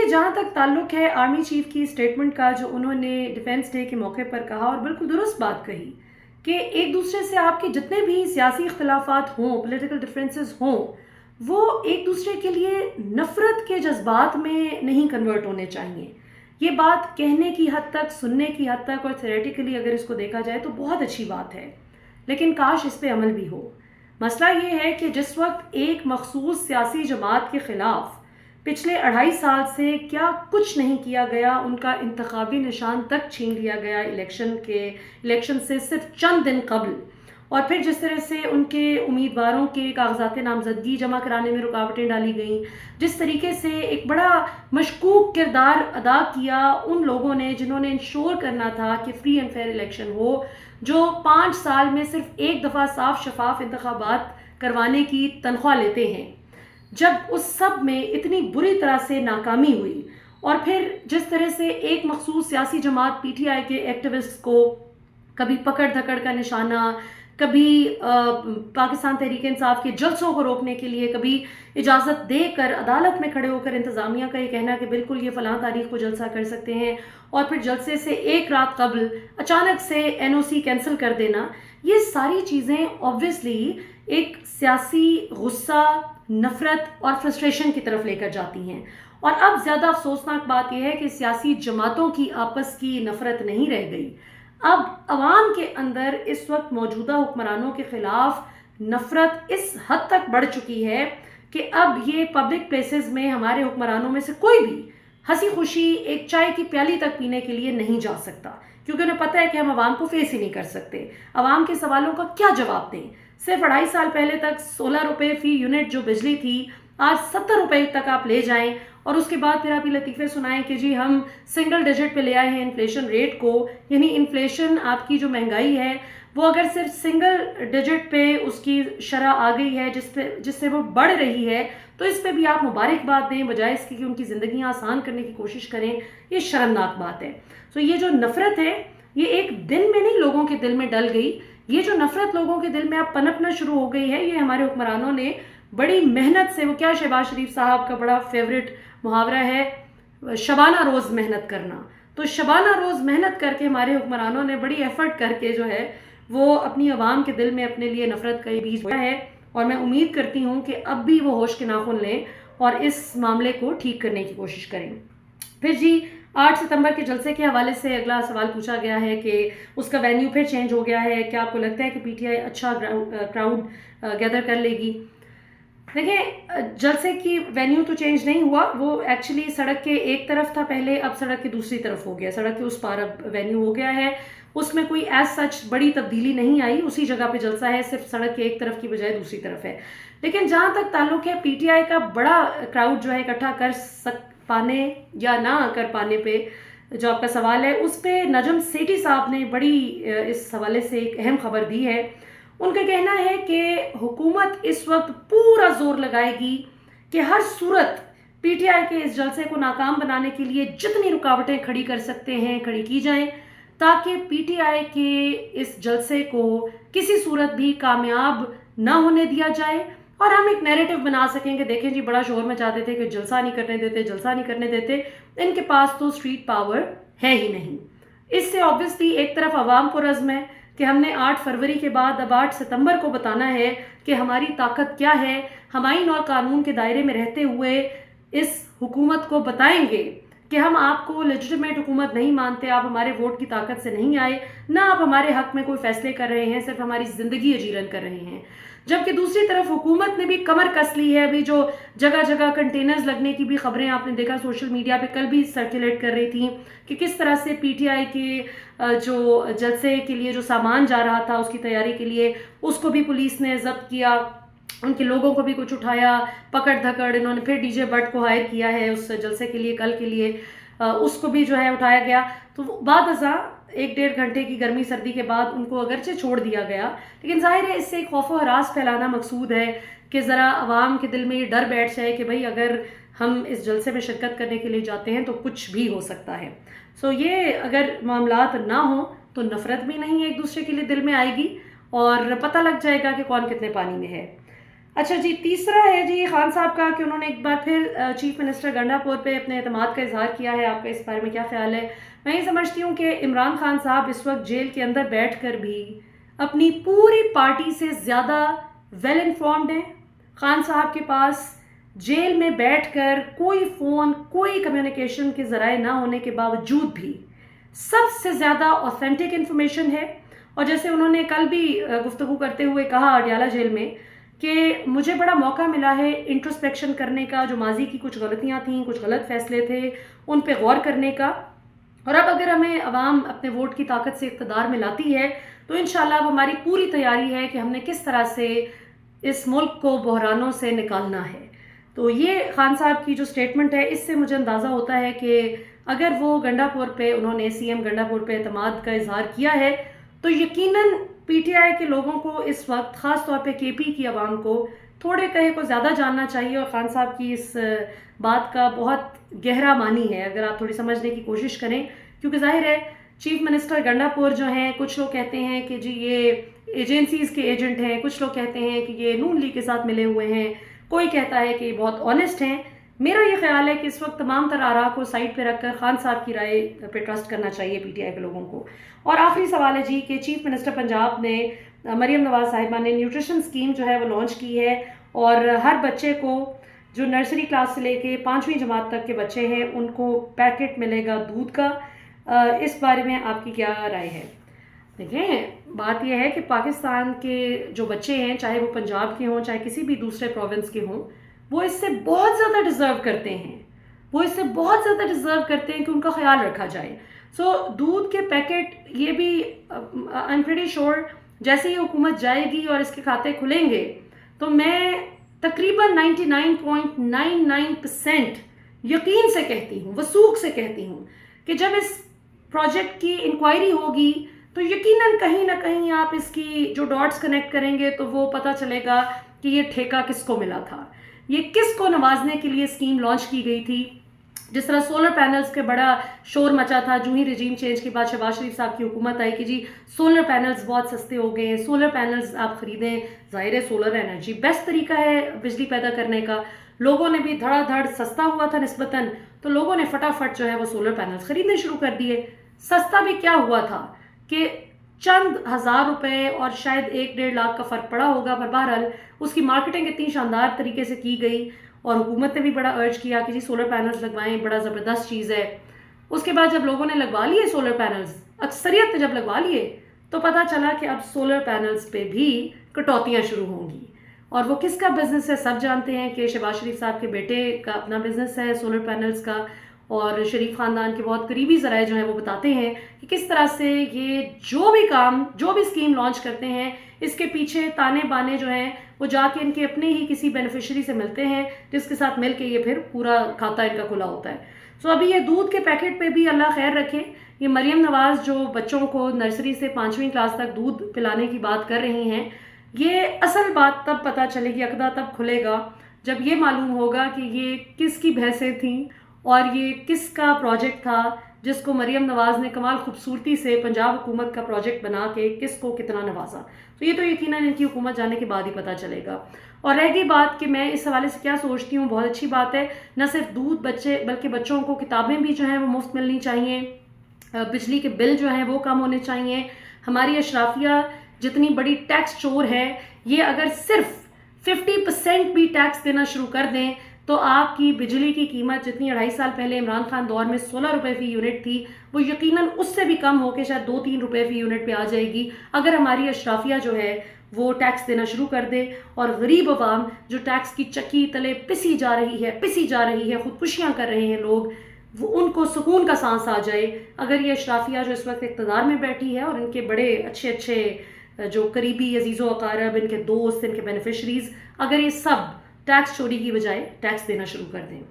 जहाँ तक ताल्लुक़ है आर्मी चीफ की स्टेटमेंट का, जो उन्होंने डिफेंस डे के मौके पर कहा और बिल्कुल दुरुस्त बात कही कि एक दूसरे से आपके जितने भी सियासी इख्तलाफात हों, पॉलिटिकल डिफरेंसेस हों, वो एक दूसरे के लिए नफ़रत के जज्बात में नहीं कन्वर्ट होने चाहिए। ये बात कहने की हद तक, सुनने की हद तक और थ्योरेटिकली अगर इसको देखा जाए तो बहुत अच्छी बात है, लेकिन काश इस पे अमल भी हो। मसला ये है कि जिस वक्त एक मखसूस सियासी जमात के ख़िलाफ़ पिछले 2.5 साल से क्या कुछ नहीं किया गया, उनका इंतखाबी निशान तक छीन लिया गया इलेक्शन से सिर्फ चंद दिन कबल, और फिर जिस तरह से उनके उम्मीदवारों के कागजात नामजदगी जमा कराने में रुकावटें डाली गईं, जिस तरीके से एक बड़ा मशकूक किरदार अदा किया उन लोगों ने जिन्होंने इंश्योर करना था कि फ्री एंड फेयर इलेक्शन हो, जो 5 साल में सिर्फ एक दफ़ा साफ शफाफ इंतखाबात करवाने की तनख्वाह लेते हैं, जब उस सब में इतनी बुरी तरह से नाकामी हुई, और फिर जिस तरह से एक मखसूस सियासी जमात पीटीआई के एक्टिविस्ट को कभी पकड़ धकड़ का निशाना, कभी पाकिस्तान तहरीक इंसाफ के जलसों को रोकने के लिए कभी इजाज़त देकर अदालत में खड़े होकर इंतज़ामिया का ये कहना कि बिल्कुल ये फ़लाँ तारीख को जलसा कर सकते हैं, और फिर जलसे से एक रात कबल अचानक से एनओसी कैंसिल कर देना, ये सारी चीज़ें ऑब्वियसली एक सियासी गुस्सा, नफ़रत और फ्रस्ट्रेशन की तरफ लेकर जाती हैं। और अब ज़्यादा अफसोसनाक बात यह है कि सियासी जमातों की आपस की नफ़रत नहीं रह गई। अब अवाम के अंदर इस वक्त मौजूदा हुक्मरानों के ख़िलाफ़ नफ़रत इस हद तक बढ़ चुकी है कि अब ये पब्लिक प्लेसेस में हमारे हुक्मरानों में से कोई भी हंसी खुशी एक चाय की प्याली तक पीने के लिए नहीं जा सकता, क्योंकि उन्हें पता है कि हम आवाम को फेस ही नहीं कर सकते। आवाम के सवालों का क्या जवाब दें? सिर्फ 2.5 साल पहले तक 16 रुपये फ़ी यूनिट जो बिजली थी, आज 70 रुपये तक आप ले जाएं, और उसके बाद फिर आप ये लतीफ़े सुनाएं कि जी हम सिंगल डिजिट पे ले आए हैं इन्फ्लेशन रेट को। यानी इन्फ्लेशन, आपकी जो महंगाई है वो अगर सिर्फ सिंगल डिजिट पे उसकी शरह आ गई है जिससे वो बढ़ रही है, तो इस पे भी आप मुबारकबाद दें, बजाय इसकी कि उनकी ज़िंदगियाँ आसान करने की कोशिश करें। ये शर्मनाक बात है। तो ये जो नफ़रत है ये एक दिन में नहीं लोगों के दिल में डल गई। ये जो नफ़रत लोगों के दिल में अब पनपना शुरू हो गई है, ये हमारे हुक्मरानों ने बड़ी मेहनत से, वो क्या शहबाज शरीफ साहब का बड़ा फेवरेट मुहावरा है, शबाना रोज़ मेहनत करना, तो शबाना रोज़ मेहनत करके हमारे हुक्मरानों ने बड़ी एफर्ट करके जो है वो अपनी आवाम के दिल में अपने लिए नफ़रत का ये बीज बोया है। और मैं उम्मीद करती हूँ कि अब भी वो होश के नाखून लें और इस मामले को ठीक करने की कोशिश करें। फिर जी 8 सितंबर के जलसे के हवाले से अगला सवाल पूछा गया है कि उसका वेन्यू फिर चेंज हो गया है, क्या आपको लगता है कि पीटीआई अच्छा क्राउड गैदर कर लेगी? देखिए, जलसे की वेन्यू तो चेंज नहीं हुआ, वो एक्चुअली सड़क के एक तरफ था पहले, अब सड़क के दूसरी तरफ हो गया, सड़क के उस पार अब वेन्यू हो गया है। उसमें कोई एज सच बड़ी तब्दीली नहीं आई, उसी जगह पे जलसा है, सिर्फ सड़क के एक तरफ की बजाय दूसरी तरफ है। लेकिन जहाँ तक ताल्लुक है पीटीआई का बड़ा क्राउड जो है इकट्ठा कर पाने या ना कर पाने पे, जो आपका सवाल है उस पर नजम सेठी साहब ने बड़ी इस हवाले से एक अहम खबर दी है। उनका कहना है कि हुकूमत इस वक्त पूरा जोर लगाएगी कि हर सूरत पीटीआई के इस जलसे को नाकाम बनाने के लिए जितनी रुकावटें खड़ी कर सकते हैं खड़ी की जाएं, ताकि पीटीआई के इस जलसे को किसी सूरत भी कामयाब ना होने दिया जाए, और हम एक नैरेटिव बना सकें कि देखें जी बड़ा शोर मचाते थे कि जलसा नहीं करने देते, जलसा नहीं करने देते, इनके पास तो स्ट्रीट पावर है ही नहीं। इससे ऑब्वियसली एक तरफ आवाम को रज़्म है कि हमने 8 फरवरी के बाद अब 8 सितंबर को बताना है कि हमारी ताकत क्या है, हम आईन और कानून के दायरे में रहते हुए इस हुकूमत को बताएंगे कि हम आपको लेजिटिमेट हुकूमत नहीं मानते, आप हमारे वोट की ताकत से नहीं आए, ना आप हमारे हक में कोई फैसले कर रहे हैं, सिर्फ हमारी ज़िंदगी अजीरन कर रहे हैं। जबकि दूसरी तरफ हुकूमत ने भी कमर कस ली है। अभी जो जगह जगह कंटेनर्स लगने की भी खबरें आपने देखा सोशल मीडिया पे कल भी सर्कुलेट कर रही थी कि किस तरह से पीटीआई के जो जलसे के लिए जो सामान जा रहा था उसकी तैयारी के लिए, उसको भी पुलिस ने जब्त किया, उनके लोगों को भी कुछ उठाया, पकड़ धकड़, इन्होंने फिर डीजे बट को हायर किया है उस जलसे के लिए, कल के लिए उसको भी जो है उठाया गया। तो बाद अज़ा 1-1.5 घंटे की गर्मी सर्दी के बाद उनको अगरचे छोड़ दिया गया, लेकिन जाहिर है इससे एक खौफ व हरास फैलाना मकसूद है कि ज़रा आवाम के दिल में ये डर बैठ जाए कि भाई अगर हम इस जलसे में शिरकत करने के लिए जाते हैं तो कुछ भी हो सकता है। सो ये अगर मामलात ना हो तो नफ़रत भी नहीं एक दूसरे के लिए दिल में आएगी और पता लग जाएगा कि कौन कितने पानी में है। अच्छा जी, तीसरा है जी खान साहब का कि उन्होंने एक बार फिर चीफ मिनिस्टर गंडापुर पे अपने एतमाद का इजहार किया है। आपका इस बारे में क्या ख्याल है? मैं ये समझती हूँ कि इमरान खान साहब इस वक्त जेल के अंदर बैठकर भी अपनी पूरी पार्टी से ज़्यादा वेल इन्फॉर्म्ड हैं। खान साहब के पास जेल में बैठकर कोई फ़ोन, कोई कम्युनिकेशन के ज़राए ना होने के बावजूद भी सबसे ज़्यादा ऑथेंटिक इन्फॉर्मेशन है। और जैसे उन्होंने कल भी गुफ्तगू करते हुए कहा अडियाला जेल में कि मुझे बड़ा मौका मिला है इंट्रोस्पेक्शन करने का, जो माजी की कुछ गलतियां थीं, कुछ गलत फैसले थे, उन पे गौर करने का। और अब अगर हमें अवाम अपने वोट की ताकत से इक़्तिदार में लाती है तो इंशाल्लाह अब हमारी पूरी तैयारी है कि हमने किस तरह से इस मुल्क को बहरानों से निकालना है। तो ये खान साहब की जो स्टेटमेंट है, इससे मुझे अंदाज़ा होता है कि अगर वो गंडापुर पे, उन्होंने सीएम गंडापुर पे एतमाद का इजहार किया है, तो यकीनन पीटीआई के लोगों को इस वक्त ख़ास तौर पे केपी की आवाम को थोड़े कहे को ज़्यादा जानना चाहिए। और खान साहब की इस बात का बहुत गहरा मानी है अगर आप थोड़ी समझने की कोशिश करें, क्योंकि जाहिर है चीफ मिनिस्टर गंडापुर जो हैं, कुछ लोग कहते हैं कि जी ये एजेंसीज के एजेंट हैं, कुछ लोग कहते हैं कि ये नून लीग के साथ मिले हुए हैं, कोई कहता है कि ये बहुत ऑनेस्ट हैं। मेरा ये ख्याल है कि इस वक्त तमाम तर आरा को साइड पे रखकर खान साहब की राय पे ट्रस्ट करना चाहिए पीटीआई के लोगों को। और आखिरी सवाल है जी कि चीफ मिनिस्टर पंजाब ने मरियम नवाज साहिबा ने न्यूट्रिशन स्कीम जो है वो लॉन्च की है और हर बच्चे को, जो नर्सरी क्लास से लेके 5वीं जमात तक के बच्चे हैं, उनको पैकेट मिलेगा दूध का। इस बारे में आपकी क्या राय है? देखें, बात यह है कि पाकिस्तान के जो बच्चे हैं, चाहे वो पंजाब के हों चाहे किसी भी दूसरे प्रोविंस के हों, वो इससे बहुत ज़्यादा डिज़र्व करते हैं। वो इससे बहुत ज़्यादा डिज़र्व करते हैं कि उनका ख्याल रखा जाए। सो दूध के पैकेट ये भी आई एम प्रीटी श्योर जैसे ही हुकूमत जाएगी और इसके खाते खुलेंगे तो मैं तकरीबन 99.99% यकीन से कहती हूँ, वसूख से कहती हूँ कि जब इस प्रोजेक्ट की इंक्वायरी होगी तो यकीनन कहीं ना कहीं आप इसकी जो डॉट्स कनेक्ट करेंगे तो वो पता चलेगा कि ये ठेका किसको मिला था, ये किसको नवाजने के लिए स्कीम लॉन्च की गई थी। जिस तरह सोलर पैनल्स के बड़ा शोर मचा था जूं ही रजीम चेंज के बाद शहबाज शरीफ साहब की हुकूमत आई कि जी सोलर पैनल्स बहुत सस्ते हो गए हैं, सोलर पैनल्स आप खरीदें। जाहिर है सोलर एनर्जी बेस्ट तरीका है बिजली पैदा करने का। लोगों ने भी धड़ाधड़, सस्ता हुआ था निस्बतन, तो लोगों ने फटाफट जो है वो सोलर पैनल्स खरीदने शुरू कर दिए। सस्ता भी क्या हुआ था कि चंद हज़ार रुपए और शायद 1-1.5 लाख का फ़र्क पड़ा होगा, पर बहरहाल उसकी मार्केटिंग इतनी शानदार तरीके से की गई और हुकूमत ने भी बड़ा अर्ज किया कि जी सोलर पैनल्स लगवाएं, बड़ा ज़बरदस्त चीज़ है। उसके बाद जब लोगों ने लगवा लिए सोलर पैनल्स, अक्सरियत ने जब लगवा लिए, तो पता चला कि अब सोलर पैनल्स पे भी कटौतियाँ शुरू होंगी। और वो किसका बिजनेस है सब जानते हैं कि शहबाज शरीफ साहब के बेटे का अपना बिजनेस है सोलर पैनल्स का। और शरीफ ख़ानदान के बहुत करीबी ज़राए जो हैं वो बताते हैं कि किस तरह से ये जो भी काम, जो भी स्कीम लॉन्च करते हैं, इसके पीछे ताने बाने जो हैं वो जाके इनके अपने ही किसी बेनिफिशरी से मिलते हैं, जिसके साथ मिल के ये फिर पूरा खाता इनका खुला होता है। सो अभी ये दूध के पैकेट पे भी अल्लाह खैर रखे। ये मरियम नवाज जो बच्चों को नर्सरी से 5वीं क्लास तक दूध पिलाने की बात कर रही हैं, ये असल बात तब पता चलेगी, अकदा तब खुलेगा जब ये मालूम होगा कि ये किसकी भैंसें थीं और ये किसका प्रोजेक्ट था जिसको मरियम नवाज ने कमाल खूबसूरती से पंजाब हुकूमत का प्रोजेक्ट बना के किसको कितना नवाजा। तो ये तो यकीनन इनकी हुकूमत जाने के बाद ही पता चलेगा। और रह गई बात कि मैं इस हवाले से क्या सोचती हूँ, बहुत अच्छी बात है। न सिर्फ दूध बच्चे बल्कि बच्चों को किताबें भी जो हैं वो मुफ्त मिलनी चाहिए, बिजली के बिल जो हैं वो कम होने चाहिए। हमारी अशराफिया जितनी बड़ी टैक्स चोर है, ये अगर सिर्फ 50% भी टैक्स देना शुरू कर दें तो आपकी बिजली की कीमत जितनी 2.5 साल पहले इमरान खान दौर में 16 रुपए फी यूनिट थी, वो यकीनन उससे भी कम होकर शायद 2-3 रुपए फी यूनिट पे आ जाएगी अगर हमारी अशराफिया जो है वो टैक्स देना शुरू कर दे। और गरीब अवाम जो टैक्स की चक्की तले पिसी जा रही है, खुदकुशियाँ कर रहे हैं लोग, वो उनको सुकून का सांस आ जाए अगर ये अशराफिया जो इस वक्त इक़्तिदार में बैठी है और इनके बड़े अच्छे अच्छे जो करीबी अजीज़ो अकारब, इनके दोस्त, इनके बेनिफिशरीज, अगर ये सब टैक्स चोरी की बजाय टैक्स देना शुरू कर दें।